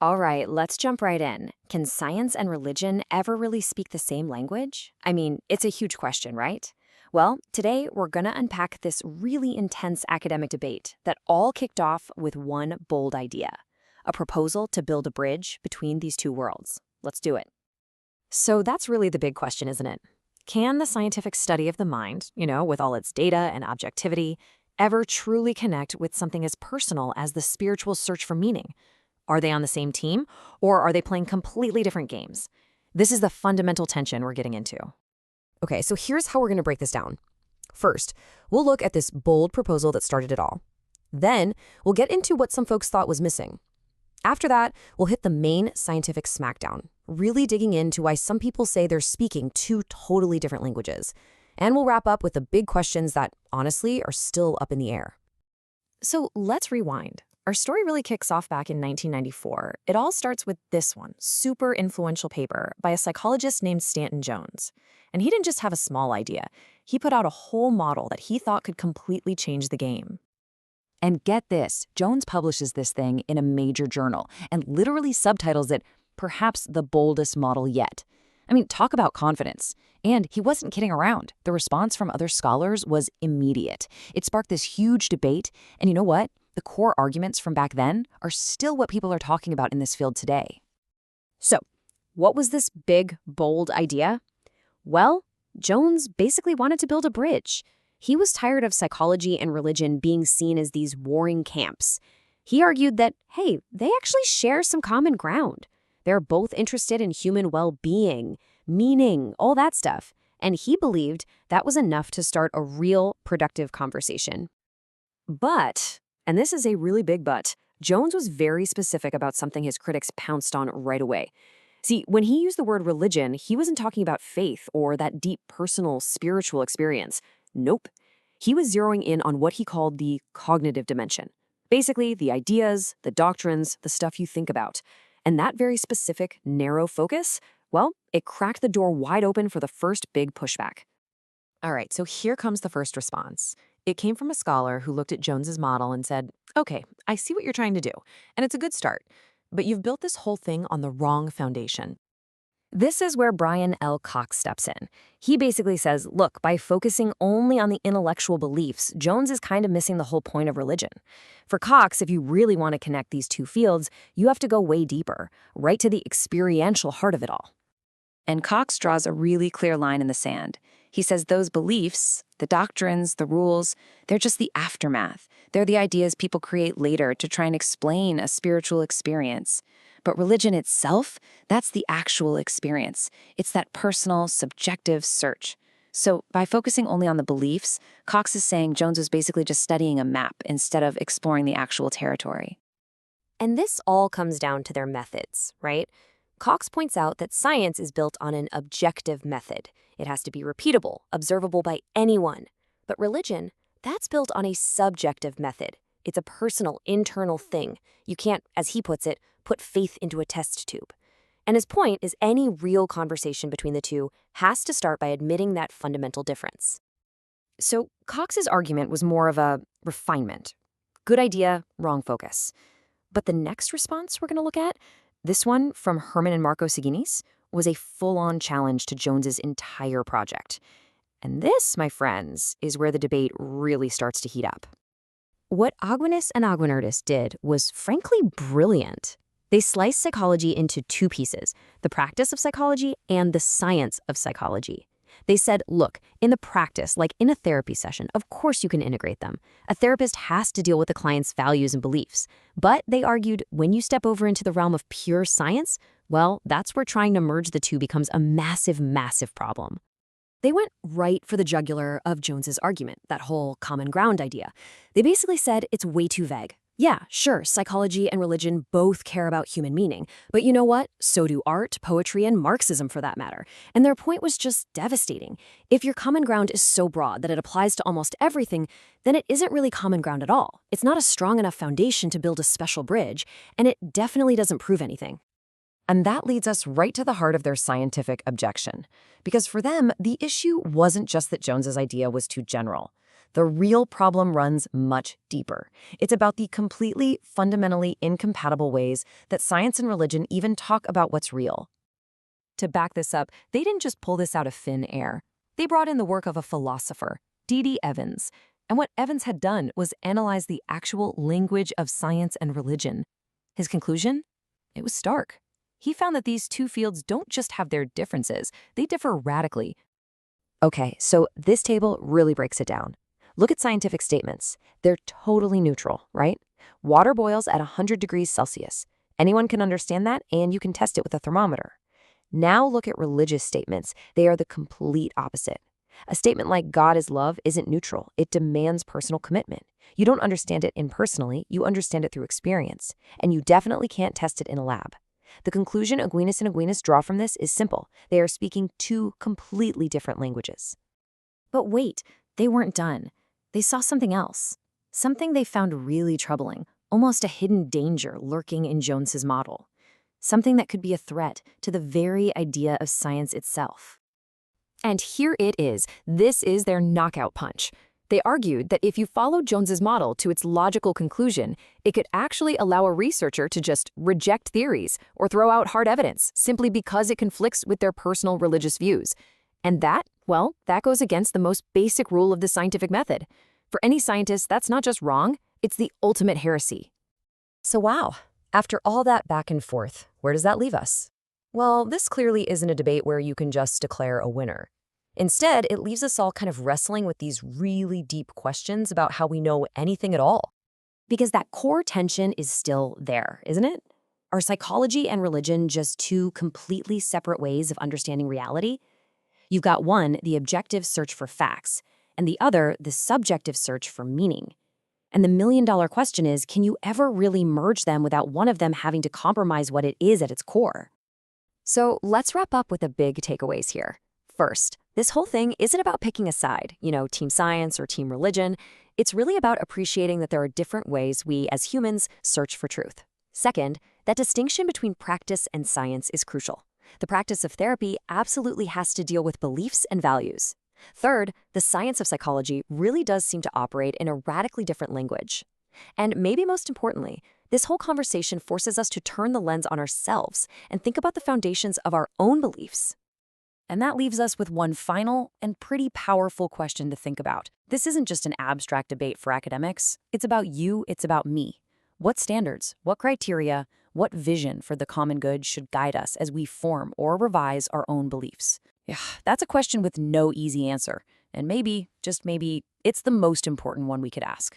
All right, let's jump right in. Can science and religion ever really speak the same language? I mean, it's a huge question, right? Well, today we're going to unpack this really intense academic debate that all kicked off with one bold idea, a proposal to build a bridge between these two worlds. Let's do it. So that's really the big question, isn't it? Can the scientific study of the mind, with all its data and objectivity, ever truly connect with something as personal as the spiritual search for meaning? Are they on the same team, or are they playing completely different games? This is the fundamental tension we're getting into. Okay, so here's how we're going to break this down. First, we'll look at this bold proposal that started it all. Then, we'll get into what some folks thought was missing. After that, we'll hit the main scientific smackdown, really digging into why some people say they're speaking two totally different languages. And we'll wrap up with the big questions that, honestly, are still up in the air. So let's rewind. Our story really kicks off back in 1994. It all starts with this one, super influential paper by a psychologist named Stanton Jones. And he didn't just have a small idea. He put out a whole model that he thought could completely change the game. And get this, Jones publishes this thing in a major journal and literally subtitles it, perhaps the boldest model yet. I mean, talk about confidence. And he wasn't kidding around. The response from other scholars was immediate. It sparked this huge debate, and you know what? The core arguments from back then are still what people are talking about in this field today. So, what was this big, bold idea? Well, Jones basically wanted to build a bridge. He was tired of psychology and religion being seen as these warring camps. He argued that, hey, they actually share some common ground. They're both interested in human well-being, meaning, all that stuff. And he believed that was enough to start a real, productive conversation. But, and this is a really big but, Jones was very specific about something his critics pounced on right away. See, when he used the word religion, he wasn't talking about faith or that deep personal spiritual experience. Nope. He was zeroing in on what he called the cognitive dimension. Basically, the ideas, the doctrines, the stuff you think about. And that very specific, narrow focus, well, it cracked the door wide open for the first big pushback. All right, so here comes the first response. It came from a scholar who looked at Jones's model and said, okay, I see what you're trying to do, and it's a good start, but you've built this whole thing on the wrong foundation. This is where Brian L. Cox steps in. He basically says, look, by focusing only on the intellectual beliefs, Jones is kind of missing the whole point of religion. For Cox, if you really want to connect these two fields, you have to go way deeper, right to the experiential heart of it all. And Cox draws a really clear line in the sand. He says those beliefs, the doctrines, the rules, they're just the aftermath. They're the ideas people create later to try and explain a spiritual experience. But religion itself, that's the actual experience. It's that personal, subjective search. So by focusing only on the beliefs, Cox is saying Jones was basically just studying a map instead of exploring the actual territory. And this all comes down to their methods, right? Cox points out that science is built on an objective method. It has to be repeatable, observable by anyone. But religion, that's built on a subjective method. It's a personal, internal thing. You can't, as he puts it, put faith into a test tube. And his point is any real conversation between the two has to start by admitting that fundamental difference. So Cox's argument was more of a refinement. Good idea, wrong focus. But the next response we're going to look at, this one from Herman and Marco Seguinis, was a full-on challenge to Jones's entire project. And this, my friends, is where the debate really starts to heat up. What Aguinis and Aguinardis did was frankly brilliant. They sliced psychology into two pieces, the practice of psychology and the science of psychology. They said, look, in the practice, like in a therapy session, of course you can integrate them. A therapist has to deal with the client's values and beliefs. But, they argued, when you step over into the realm of pure science, well, that's where trying to merge the two becomes a massive, massive problem. They went right for the jugular of Jones's argument, that whole common ground idea. They basically said it's way too vague. Yeah, sure, psychology and religion both care about human meaning, but you know what? So do art, poetry, and Marxism for that matter. And their point was just devastating. If your common ground is so broad that it applies to almost everything, then it isn't really common ground at all. It's not a strong enough foundation to build a special bridge, and it definitely doesn't prove anything. And that leads us right to the heart of their scientific objection. Because for them, the issue wasn't just that Jones's idea was too general. The real problem runs much deeper. It's about the completely, fundamentally incompatible ways that science and religion even talk about what's real. To back this up, they didn't just pull this out of thin air. They brought in the work of a philosopher, D.D. Evans. And what Evans had done was analyze the actual language of science and religion. His conclusion? It was stark. He found that these two fields don't just have their differences, they differ radically. Okay, so this table really breaks it down. Look at scientific statements. They're totally neutral, right? Water boils at 100 degrees Celsius. Anyone can understand that, and you can test it with a thermometer. Now look at religious statements. They are the complete opposite. A statement like God is love isn't neutral. It demands personal commitment. You don't understand it impersonally, you understand it through experience. And you definitely can't test it in a lab. The conclusion Aquinas and Aquinas draw from this is simple. They are speaking two completely different languages. But wait, they weren't done. They saw something else. Something they found really troubling, almost a hidden danger lurking in Jones's model. Something that could be a threat to the very idea of science itself. And here it is. This is their knockout punch. They argued that if you followed Jones's model to its logical conclusion, it could actually allow a researcher to just reject theories or throw out hard evidence simply because it conflicts with their personal religious views. And that, well, that goes against the most basic rule of the scientific method. For any scientist, that's not just wrong, it's the ultimate heresy. So wow, after all that back and forth, where does that leave us? Well, this clearly isn't a debate where you can just declare a winner. Instead, it leaves us all kind of wrestling with these really deep questions about how we know anything at all. Because that core tension is still there, isn't it? Are psychology and religion just two completely separate ways of understanding reality? You've got one, the objective search for facts, and the other, the subjective search for meaning. And the million-dollar question is, can you ever really merge them without one of them having to compromise what it is at its core? So let's wrap up with the big takeaways here. First, this whole thing isn't about picking a side, team science or team religion. It's really about appreciating that there are different ways we, as humans, search for truth. Second, that distinction between practice and science is crucial. The practice of therapy absolutely has to deal with beliefs and values. Third, the science of psychology really does seem to operate in a radically different language. And maybe most importantly, this whole conversation forces us to turn the lens on ourselves and think about the foundations of our own beliefs. And that leaves us with one final and pretty powerful question to think about. This isn't just an abstract debate for academics. It's about you, it's about me. What standards, what criteria, what vision for the common good should guide us as we form or revise our own beliefs? Yeah, that's a question with no easy answer. And maybe, just maybe, it's the most important one we could ask.